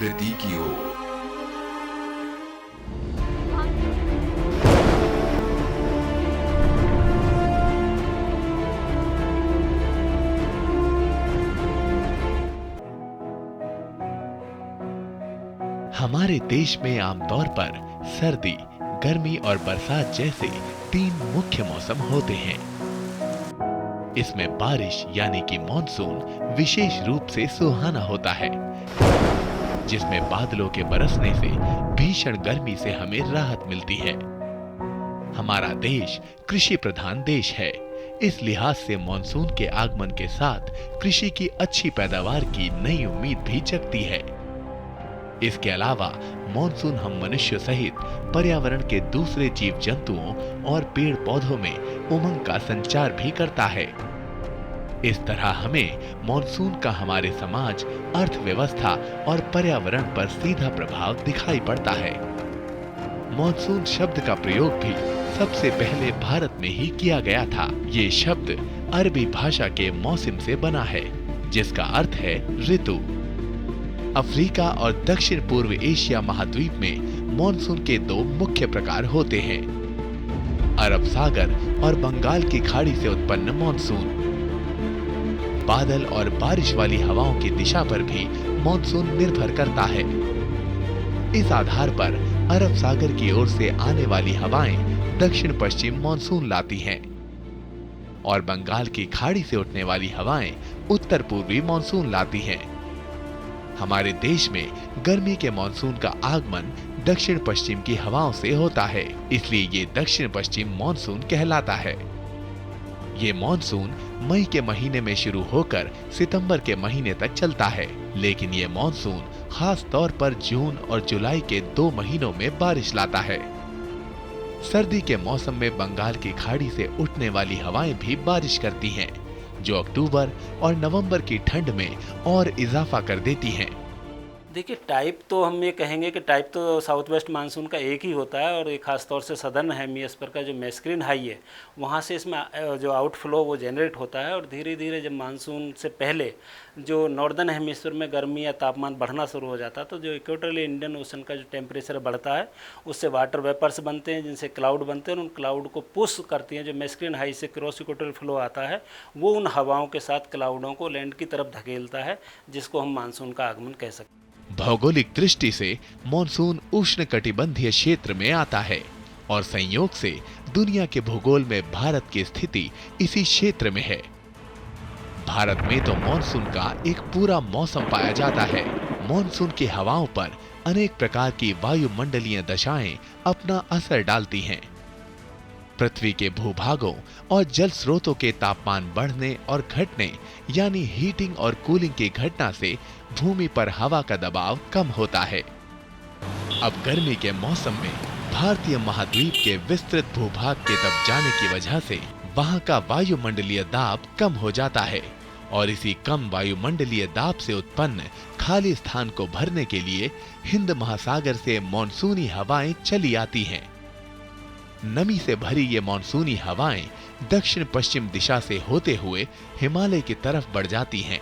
प्रकृति की ओर। हमारे देश में आमतौर पर सर्दी, गर्मी और बरसात जैसे 3 मुख्य मौसम होते हैं। इसमें बारिश यानी कि मॉनसून विशेष रूप से सुहाना होता है, जिसमें बादलों के बरसने से भीषण गर्मी से हमें राहत मिलती है। हमारा देश कृषि प्रधान देश है। इस लिहाज से मॉनसून के आगमन के साथ कृषि की अच्छी पैदावार की नई उम्मीद भी जगती है। इसके अलावा मॉनसून हम मनुष्य सहित पर्यावरण के दूसरे जीव जंतुओं और पेड़ पौधों में उमंग का संचार भी करता है। इस तरह हमें मॉनसून का हमारे समाज, अर्थव्यवस्था और पर्यावरण पर सीधा प्रभाव दिखाई पड़ता है। मॉनसून शब्द का प्रयोग भी सबसे पहले भारत में ही किया गया था। ये शब्द अरबी भाषा के मौसम से बना है, जिसका अर्थ है ऋतु। अफ्रीका और दक्षिण पूर्व एशिया महाद्वीप में मॉनसून के 2 मुख्य प्रकार होते हैं। अरब सागर और बंगाल की खाड़ी से उत्पन्न मॉनसून। बादल और बारिश वाली हवाओं की दिशा पर भी मॉनसून निर्भर करता है। इस आधार पर अरब सागर की ओर से आने वाली हवाएं दक्षिण पश्चिम मॉनसून लाती हैं और बंगाल की खाड़ी से उठने वाली हवाएं उत्तर पूर्वी मॉनसून लाती हैं। हमारे देश में गर्मी के मॉनसून का आगमन दक्षिण पश्चिम की हवाओं से होता है, इसलिए ये दक्षिण पश्चिम मॉनसून कहलाता है। ये मॉनसून मई के महीने में शुरू होकर सितंबर के महीने तक चलता है, लेकिन ये मॉनसून खास तौर पर जून और जुलाई के 2 महीनों में बारिश लाता है। सर्दी के मौसम में बंगाल की खाड़ी से उठने वाली हवाएं भी बारिश करती हैं, जो अक्टूबर और नवंबर की ठंड में और इजाफा कर देती हैं। देखिए, टाइप तो हम ये कहेंगे कि टाइप तो साउथ वेस्ट मानसून का एक ही होता है, और एक खास तौर से सदर्न हेमिस्फीयर का जो मैस्क्रीन हाई है, वहाँ से इसमें जो आउटफ्लो वो जनरेट होता है, और धीरे धीरे जब मानसून से पहले जो नॉर्दर्न हेमिस्फीयर में गर्मी या तापमान बढ़ना शुरू हो जाता है, तो जो इक्वेटोरियल इंडियन ओशन का जो टेम्परेचर बढ़ता है, उससे वाटर वेपर्स बनते हैं, जिनसे क्लाउड बनते हैं, और उन क्लाउड को पुश करती हैं। जो मैस्क्रीन हाई से क्रॉस इक्वेटोरियल फ्लो आता है, वो उन हवाओं के साथ क्लाउडों को लैंड की तरफ धकेलता है, जिसको हम मानसून का आगमन कह सकते हैं। भौगोलिक दृष्टि से मॉनसून उष्णकटिबंधीय क्षेत्र में आता है और संयोग से दुनिया के भूगोल में भारत की स्थिति इसी क्षेत्र में है। भारत में तो मॉनसून का एक पूरा मौसम पाया जाता है। मॉनसून की हवाओं पर अनेक प्रकार की वायुमंडलीय दशाएं अपना असर डालती हैं। पृथ्वी के भूभागों और जल स्रोतों के तापमान बढ़ने और घटने यानी हीटिंग और कूलिंग की घटना से भूमि पर हवा का दबाव कम होता है। अब गर्मी के मौसम में भारतीय महाद्वीप के विस्तृत भूभाग के दब जाने की वजह से वहां का वायुमंडलीय दाब कम हो जाता है, और इसी कम वायुमंडलीय दाब से उत्पन्न खाली स्थान को भरने के लिए हिंद महासागर से मॉनसूनी हवाएं चली आती हैं। नमी से भरी ये मॉनसूनी हवाएं दक्षिण पश्चिम दिशा से होते हुए हिमालय की तरफ बढ़ जाती हैं।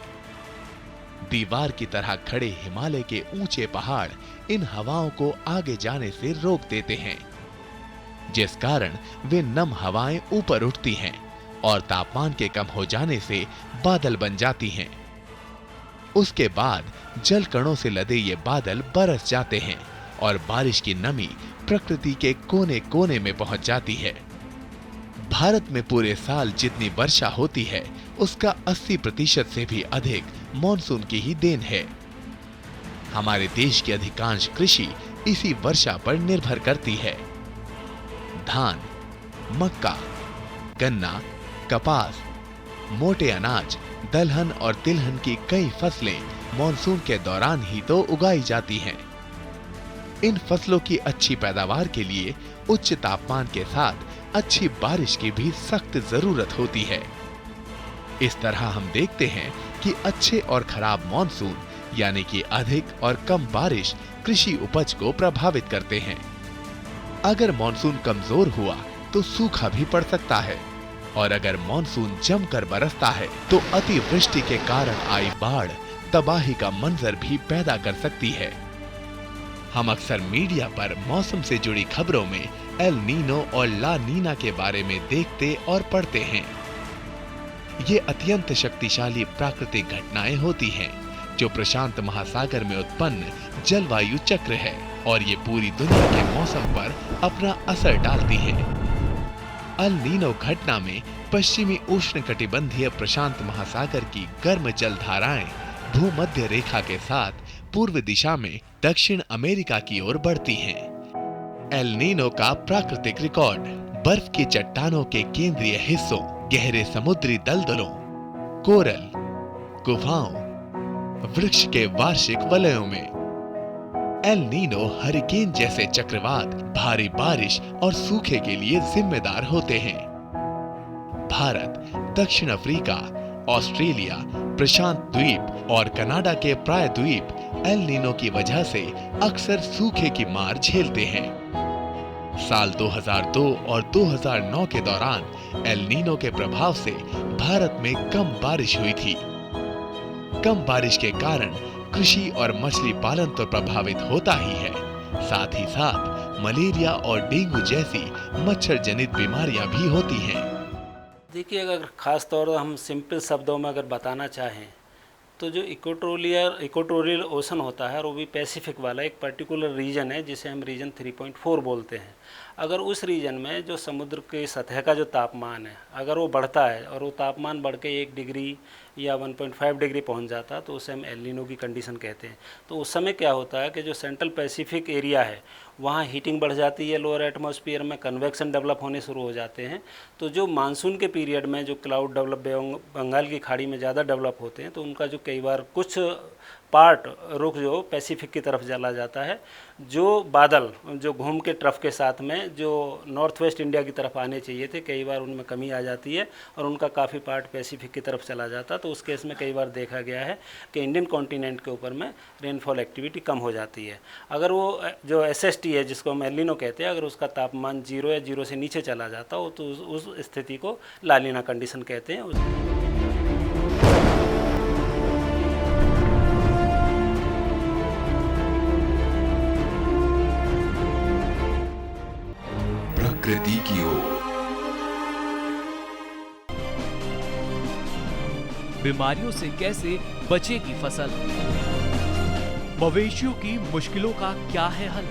दीवार की तरह खड़े हिमालय के ऊंचे पहाड़ इन हवाओं को आगे जाने से रोक देते हैं, जिस कारण वे नम हवाएं ऊपर उठती हैं और तापमान के कम हो जाने से बादल बन जाती हैं। उसके बाद जल कणों से लदे ये बादल बरस जाते हैं और बारिश की नमी प्रकृति के कोने कोने में पहुंच जाती है। भारत में पूरे साल जितनी वर्षा होती है, उसका 80% से भी अधिक मॉनसून की ही देन है। हमारे देश की अधिकांश कृषि इसी वर्षा पर निर्भर करती है। धान, मक्का, गन्ना, कपास, मोटे अनाज, दलहन और तिलहन की कई फसलें मॉनसून के दौरान ही तो उगाई जाती हैं। इन फसलों की अच्छी पैदावार के लिए उच्च तापमान के साथ अच्छी बारिश की भी सख्त जरूरत होती है। इस तरह हम देखते हैं कि अच्छे और खराब मॉनसून यानी कि अधिक और कम बारिश कृषि उपज को प्रभावित करते हैं। अगर मॉनसून कमजोर हुआ तो सूखा भी पड़ सकता है, और अगर मॉनसून जमकर बरसता है तो अतिवृष्टि के कारण आई बाढ़ तबाही का मंजर भी पैदा कर सकती है। हम अक्सर मीडिया पर मौसम से जुड़ी खबरों में एल नीनो और ला नीना के बारे में देखते और पढ़ते हैं। ये अत्यंत शक्तिशाली प्राकृतिक घटनाएं होती हैं जो प्रशांत महासागर में उत्पन्न जलवायु चक्र है और ये पूरी दुनिया के मौसम पर अपना असर डालती है। एल नीनो घटना में पश्चिमी उष्णकटिबंधीय प्रशांत महासागर की गर्म जलधाराएं भूमध्य रेखा के साथ पूर्व दिशा में दक्षिण अमेरिका की ओर बढ़ती हैं। एल नीनो का प्राकृतिक रिकॉर्ड बर्फ की चट्टानों के केंद्रीय हिस्सों, गहरे समुद्री दलदलों, कोरल, गुफाओं, वृक्ष के वार्षिक वलयों में। एल नीनो हरिकेन जैसे चक्रवात, भारी बारिश और सूखे के लिए जिम्मेदार होते हैं। भारत, दक्षिण अफ्रीका, ऑस्ट्रेलिया, प्रशांत द्वीप और कनाडा के प्रायद्वीप एल नीनो की वजह से अक्सर सूखे की मार झेलते हैं। साल 2002 और 2009 के दौरान एल नीनो के प्रभाव से भारत में कम बारिश हुई थी। कम बारिश के कारण कृषि और मछली पालन तो प्रभावित होता ही है, साथ ही साथ मलेरिया और डेंगू जैसी मच्छर जनित बीमारियां भी होती हैं। देखिए, अगर ख़ास तौर पर हम सिंपल शब्दों में अगर बताना चाहें तो जो इक्वेटोरियल ओशन होता है और वो भी पैसिफिक वाला एक पर्टिकुलर रीजन है जिसे हम रीजन 3.4 बोलते हैं। अगर उस रीजन में जो समुद्र के सतह का जो तापमान है अगर वो बढ़ता है और वो तापमान बढ़ के 1 डिग्री या 1.5 डिग्री पहुंच जाता तो उसे हम एल नीनो की कंडीशन कहते हैं। तो उस समय क्या होता है कि जो सेंट्रल पैसिफिक एरिया है वहाँ हीटिंग बढ़ जाती है, लोअर एटमॉस्फेयर में कन्वेक्शन डेवलप होने शुरू हो जाते हैं। तो जो मानसून के पीरियड में जो क्लाउड डेवलप बंगाल की खाड़ी में ज़्यादा डेवलप होते हैं तो उनका जो कई बार कुछ पार्ट रुख जो पैसिफिक की तरफ चला जाता है। जो बादल जो घूम के ट्रफ के साथ में जो नॉर्थ वेस्ट इंडिया की तरफ आने चाहिए थे कई बार उनमें कमी आ जाती है और उनका काफ़ी पार्ट पैसिफिक की तरफ चला जाता। तो उस केस में कई बार देखा गया है कि इंडियन कॉन्टिनेंट के ऊपर में रेनफॉल एक्टिविटी कम हो जाती है। अगर वो जो SST है जिसको हम एल नीनो कहते हैं, अगर उसका तापमान 0 या 0 से नीचे चला जाता हो तो उस स्थिति को ला नीना कंडीशन कहते हैं। प्रकृति की ओर। बीमारियों से कैसे बचेगी फसल? मवेशियों की मुश्किलों का क्या है हल?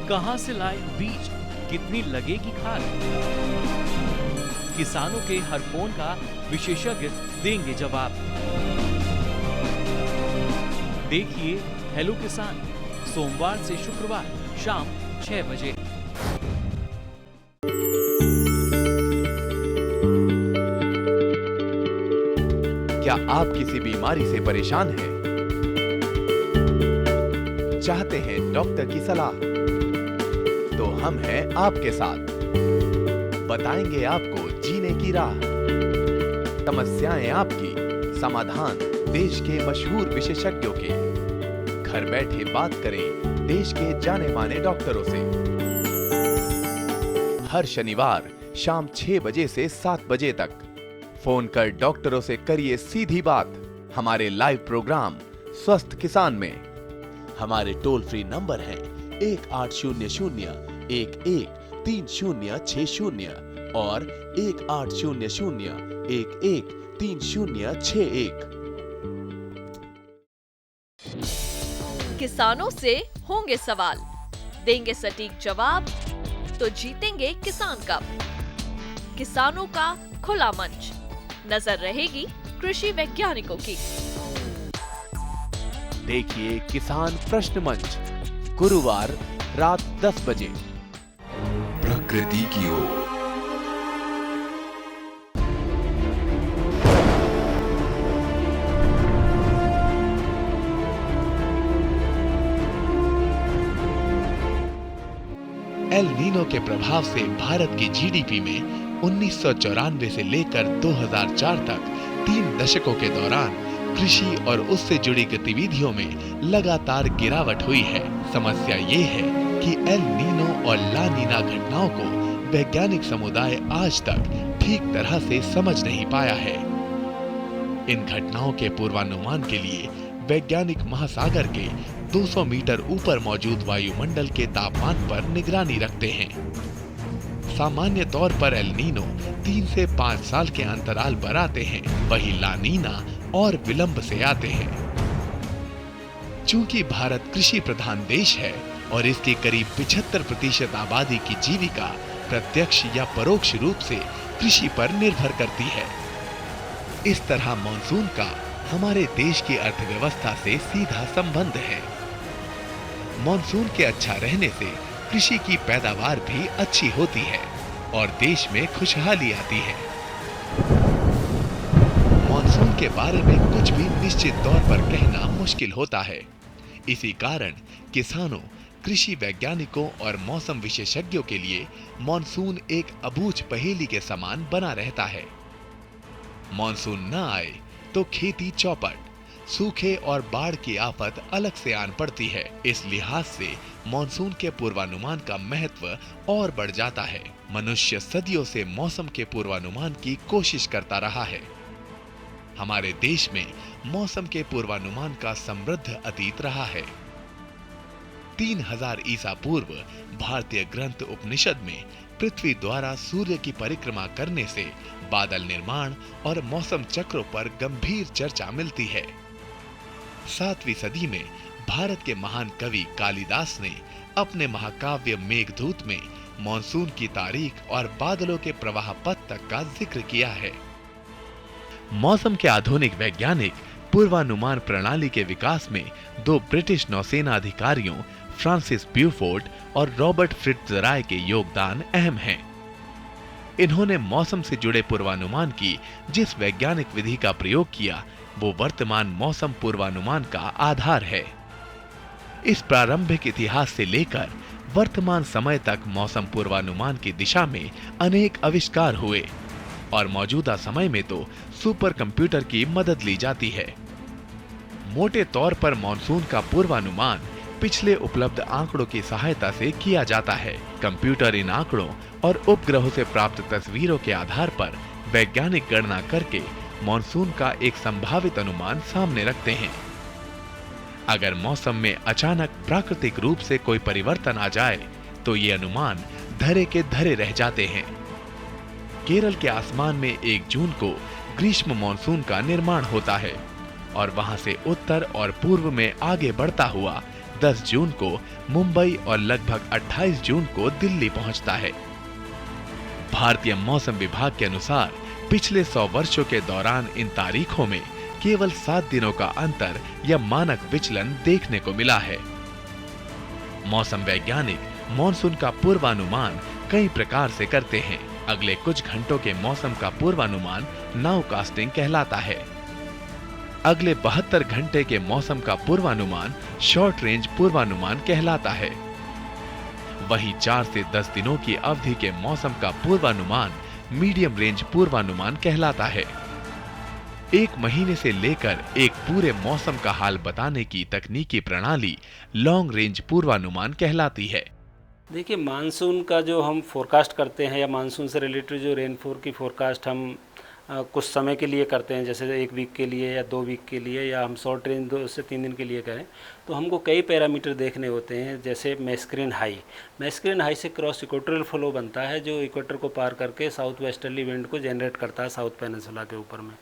कहां से लाए बीज, कितनी लगेगी खाद? किसानों के हर फोन का विशेषज्ञ देंगे जवाब। देखिए हेलो किसान, सोमवार से शुक्रवार शाम 6 बजे। क्या आप किसी बीमारी से परेशान हैं? चाहते हैं डॉक्टर की सलाह? तो हम हैं आपके साथ, बताएंगे आपको जीने की राह। समस्याएं आपकी, समाधान देश के मशहूर विशेषज्ञों के। घर बैठे बात करें देश के जाने माने डॉक्टरों से। हर शनिवार शाम 6 बजे से 7 बजे तक फोन कर डॉक्टरों से करिए सीधी बात हमारे लाइव प्रोग्राम स्वस्थ किसान में। हमारे टोल फ्री नंबर हैं 1800-113060 और 1800-113061। किसानों से होंगे सवाल, देंगे सटीक जवाब, तो जीतेंगे किसान कप। किसानों का खुला मंच, नजर रहेगी कृषि वैज्ञानिकों की। देखिए किसान प्रश्न मंच गुरुवार रात 10 बजे। प्रकृति की ओर। एल नीनो के प्रभाव से भारत की जीडीपी में 1994 से लेकर 2004 तक 3 दशकों के दौरान कृषि और उससे जुड़ी गतिविधियों में लगातार गिरावट हुई है। समस्या ये है कि एल नीनो और ला नीना घटनाओं को वैज्ञानिक समुदाय आज तक ठीक तरह से समझ नहीं पाया है। इन घटनाओं के पूर्वानुमान के लिए वैज्ञानिक महासागर के 200 मीटर ऊपर मौजूद वायुमंडल के तापमान पर निगरानी रखते हैं। सामान्य तौर पर एल नीनो 3 से 5 साल के अंतराल पर आते हैं, वही ला नीना और विलंब से आते हैं। चूंकि भारत कृषि प्रधान देश है और इसकी करीब 75% आबादी की जीविका प्रत्यक्ष या परोक्ष रूप से कृषि पर निर्भर करती है, इस तरह मॉनसून का हमारे देश की अर्थव्यवस्था से सीधा संबंध है। मॉनसून के अच्छा रहने से कृषि की पैदावार भी अच्छी होती है और देश में खुशहाली आती है। मॉनसून के बारे में कुछ भी निश्चित तौर पर कहना मुश्किल होता है। इसी कारण किसानों, कृषि वैज्ञानिकों और मौसम विशेषज्ञों के लिए मॉनसून एक अबूझ पहेली के समान बना रहता है। मॉनसून न आए तो खेती चौपट, सूखे और बाढ़ की आफत अलग से आन पड़ती है। इस लिहाज से मॉनसून के पूर्वानुमान का महत्व और बढ़ जाता है। मनुष्य सदियों से मौसम के पूर्वानुमान की कोशिश करता रहा है। हमारे देश में मौसम के पूर्वानुमान का समृद्ध अतीत रहा है। 3000 ईसा पूर्व भारतीय ग्रंथ उपनिषद में पृथ्वी द्वारा सूर्य की परिक्रमा करने से बादल निर्माण और मौसम चक्रों पर गंभीर चर्चा मिलती है। 7वीं सदी में भारत के महान कवि कालिदास ने अपने महाकाव्य मेघदूत में मॉनसून की तारीख और बादलों के प्रवाह पथ तक का जिक्र किया है। मौसम के आधुनिक वैज्ञानिक पूर्वानुमान प्रणाली के विकास में 2 ब्रिटिश नौसेना अधिकारियों फ्रांसिस ब्यूफोर्ड और रॉबर्ट फिट्जराय के योगदान अहम हैं। इन्होंने मौसम से जुड़े पूर्वानुमान की जिस वैज्ञानिक विधि का प्रयोग किया, वो वर्तमान मौसम पूर्वानुमान का आधार है। इस प्रारंभिक इतिहास से लेकर वर्तमान समय तक मौसम पूर्वानुमान की दिशा में अनेक आविष्कार हुए और मौजूदा समय में तो सुपर कंप्यूटर की मदद ली जाती है। मोटे तौर पर मॉनसून का पूर्वानुमान पिछले उपलब्ध आंकड़ों की सहायता से किया जाता है। कंप्यूटर इन आंकड़ों और उपग्रहों से प्राप्त तस्वीरों के आधार पर वैज्ञानिक गणना करके मॉनसून का एक संभावित अनुमान सामने रखते हैं। अगर मौसम में अचानक प्राकृतिक रूप से कोई परिवर्तन आ जाए तो ये अनुमान धरे के धरे रह जाते हैं। केरल के आसमान में 1 जून को ग्रीष्म मॉनसून का निर्माण होता है और वहां से उत्तर और पूर्व में आगे बढ़ता हुआ 10 जून को मुंबई और लगभग 28 जून को दिल्ली पहुंचता है। भारतीय मौसम विभाग के अनुसार पिछले 100 वर्षों के दौरान इन तारीखों में केवल 7 दिनों का अंतर या मानक विचलन देखने को मिला है। मौसम वैज्ञानिक मॉनसून का पूर्वानुमान कई प्रकार से करते हैं। अगले कुछ घंटों के मौसम का पूर्वानुमान नाउकास्टिंग कहलाता है। अगले 72 घंटे के मौसम का पूर्वानुमान शॉर्ट रेंज पूर्वानुमान कहलाता है। वहीं 4 से 10 दिनों की अवधि के मौसम का पूर्वानुमान मीडियम रेंज पूर्वानुमान कहलाता है। 1 महीने से लेकर एक पूरे मौसम का हाल बताने की तकनीकी प्रणाली लॉन्ग रेंज पूर्वानुमान कहलाती है। देखिए, मानसून का जो हम फोरकास्ट करते हैं या मानसून से रिलेटेड जो रेनफॉल की फोरकास्ट हम कुछ समय के लिए करते हैं, जैसे 1 वीक के लिए या 2 वीक के लिए, या हम शॉर्ट रेंज 2 से 3 दिन के लिए करें, तो हमको कई पैरामीटर देखने होते हैं। जैसे मैस्क्रीन हाई से क्रॉस इक्वेटोरियल फ्लो बनता है, जो इक्वेटर को पार करके साउथ वेस्टर्ली विंड को जनरेट करता है साउथ पेनिनसुला के ऊपर में।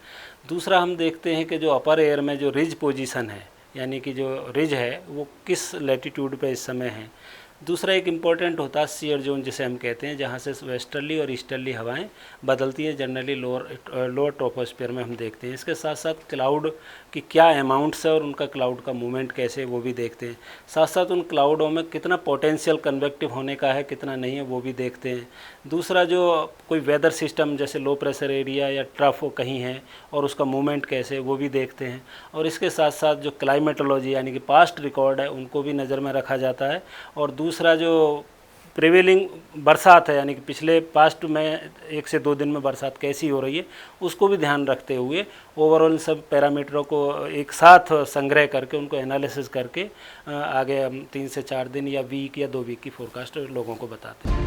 दूसरा हम देखते हैं कि जो अपर एयर में जो रिज पोजीशन है, यानी कि जो रिज है वो किस लैटिट्यूड पे इस समय है। दूसरा एक इम्पॉर्टेंट होता है सीयर जोन, जिसे हम कहते हैं, जहाँ से वेस्टर्ली और ईस्टर्ली हवाएं बदलती हैं। जनरली लोअर ट्रोपोस्फीयर में हम देखते हैं। इसके साथ साथ क्लाउड की क्या अमाउंट्स है और उनका क्लाउड का मूवमेंट कैसे, वो भी देखते हैं। साथ साथ उन क्लाउडों में कितना पोटेंशियल कन्वेक्टिव होने का है, कितना नहीं है, वो भी देखते हैं। दूसरा, जो कोई वेदर सिस्टम जैसे लो प्रेशर एरिया या ट्रफ कहीं है और उसका मूवमेंट कैसे, वो भी देखते हैं। और इसके साथ साथ जो क्लाइमेटोलॉजी यानी कि पास्ट रिकॉर्ड है, उनको भी नज़र में रखा जाता है। और दूसरा जो प्रिवेलिंग बरसात है, यानी कि पिछले पास्ट में 1 से 2 दिन में बरसात कैसी हो रही है, उसको भी ध्यान रखते हुए ओवरऑल सब पैरामीटरों को एक साथ संग्रह करके उनको एनालिसिस करके आगे हम 3 से 4 दिन या वीक या 2 वीक की फोरकास्ट लोगों को बताते हैं।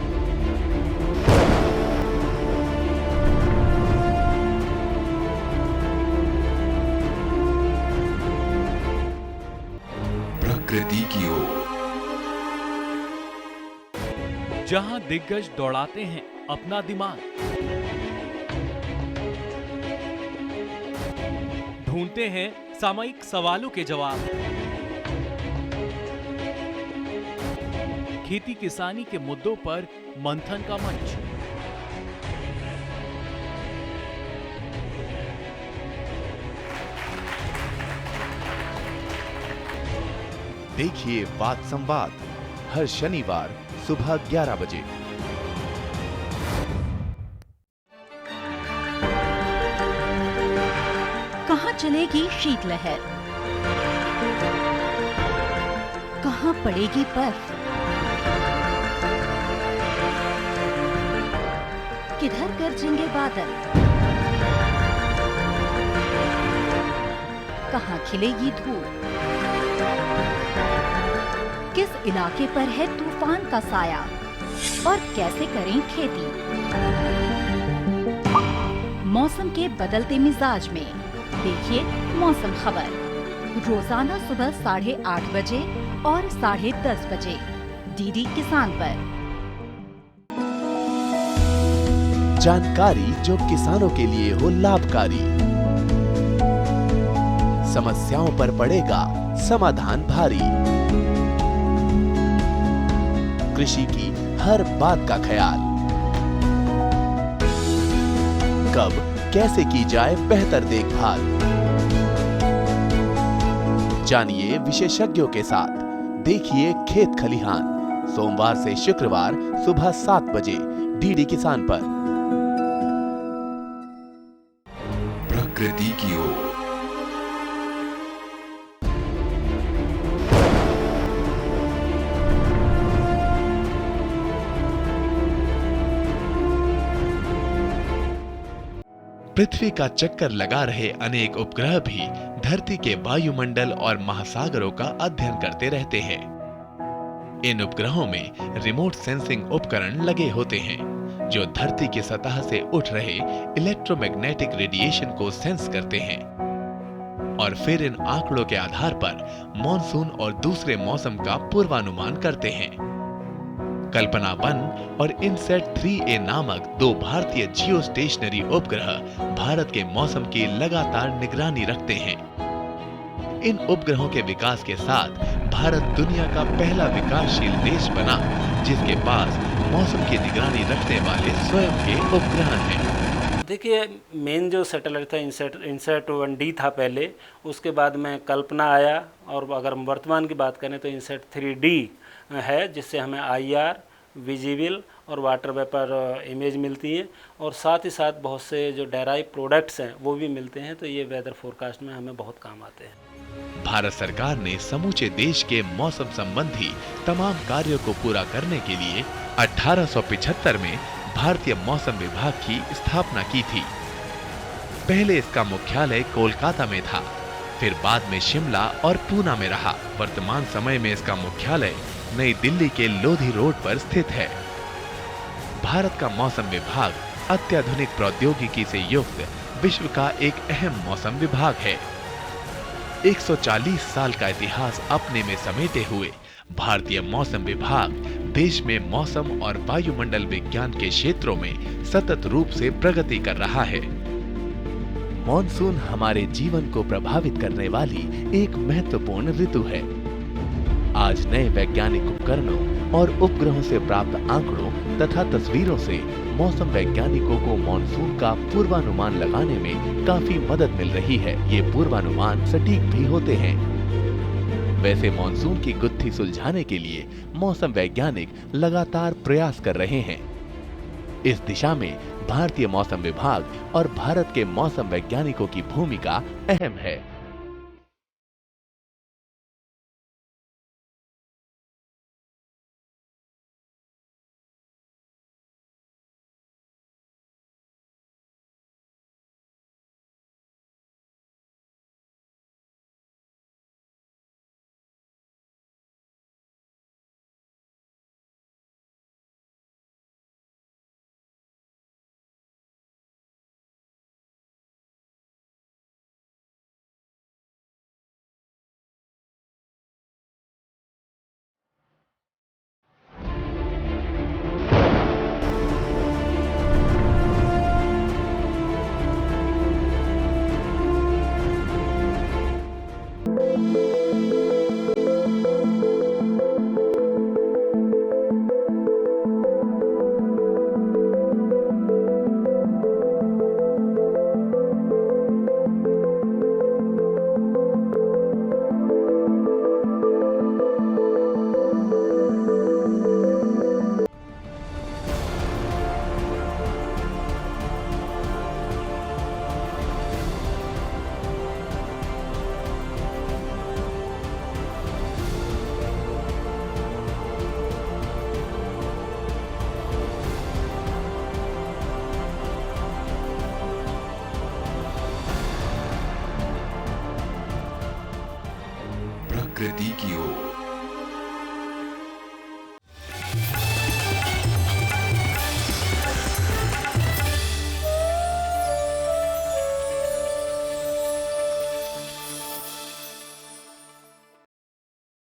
जहां दिग्गज दौड़ाते हैं अपना दिमाग, ढूंढते हैं सामयिक सवालों के जवाब, खेती किसानी के मुद्दों पर मंथन का मंच। देखिए वाद संवाद हर शनिवार सुबह 11 बजे। कहां चलेगी शीतलहर, कहां पड़ेगी बर्फ, किधर गरजेंगे बादल, कहां खिलेगी धूप, किस इलाके पर है तूफान का साया और कैसे करें खेती। मौसम के बदलते मिजाज में देखिए मौसम खबर रोजाना सुबह 8:30 बजे और 10:30 बजे डीडी किसान पर। जानकारी जो किसानों के लिए हो लाभकारी, समस्याओं पर पड़ेगा समाधान भारी, कृषि की हर बात का ख्याल, कब कैसे की जाए बेहतर देखभाल। जानिए विशेषज्ञों के साथ, देखिए खेत खलिहान सोमवार से शुक्रवार सुबह 7 बजे डीडी किसान पर। प्रकृति की ओर। पृथ्वी का चक्कर लगा रहे अनेक उपग्रह भी धरती के वायुमंडल और महासागरों का अध्ययन करते रहते हैं। इन उपग्रहों में रिमोट सेंसिंग उपकरण लगे होते हैं जो धरती की सतह से उठ रहे इलेक्ट्रोमैग्नेटिक रेडिएशन को सेंस करते हैं और फिर इन आंकड़ों के आधार पर मॉनसून और दूसरे मौसम का पूर्वानुमान करते हैं। कल्पना 1 और इनसेट 3A नामक 2 भारतीय जियो स्टेशनरी उपग्रह भारत के मौसम की लगातार निगरानी रखते हैं। इन उपग्रहों के विकास के साथ भारत दुनिया का पहला विकासशील देश बना जिसके पास मौसम की निगरानी रखने वाले स्वयं के उपग्रह हैं। देखिए मेन जो सैटेलाइट था इनसेट 1D था पहले, उसके बाद में कल्पना आया, और अगर हम वर्तमान की बात करें तो इनसेट 3D है जिससे हमें IR, विजिबल और वाटर वेपर इमेज मिलती है, और साथ ही साथ बहुत से जो डेराइव प्रोडक्ट्स हैं वो भी मिलते हैं, तो ये वेदर फोरकास्ट में हमें बहुत काम आते हैं। भारत सरकार ने समूचे देश के मौसम संबंधी तमाम कार्यों को पूरा करने के लिए 1875 में भारतीय मौसम विभाग की स्थापना की थी। पहले इसका मुख्यालय कोलकाता में था, फिर बाद में शिमला और पूना में रहा। वर्तमान समय में इसका मुख्यालय नई दिल्ली के लोधी रोड पर स्थित है। भारत का मौसम विभाग अत्याधुनिक प्रौद्योगिकी से युक्त विश्व का एक अहम मौसम विभाग है। 140 साल का इतिहास अपने में समेटे हुए भारतीय मौसम विभाग देश में मौसम और वायुमंडल विज्ञान के क्षेत्रों में सतत रूप से प्रगति कर रहा है। मॉनसून हमारे जीवन को प्रभावित करने वाली एक महत्वपूर्ण ऋतु है। आज नए वैज्ञानिक उपकरणों और उपग्रहों से प्राप्त आंकड़ों तथा तस्वीरों से मौसम वैज्ञानिकों को मॉनसून का पूर्वानुमान लगाने में काफी मदद मिल रही है। ये पूर्वानुमान सटीक भी होते हैं। वैसे मॉनसून की गुत्थी सुलझाने के लिए मौसम वैज्ञानिक लगातार प्रयास कर रहे हैं। इस दिशा में भारतीय मौसम विभाग और भारत के मौसम वैज्ञानिकों की भूमिका अहम है।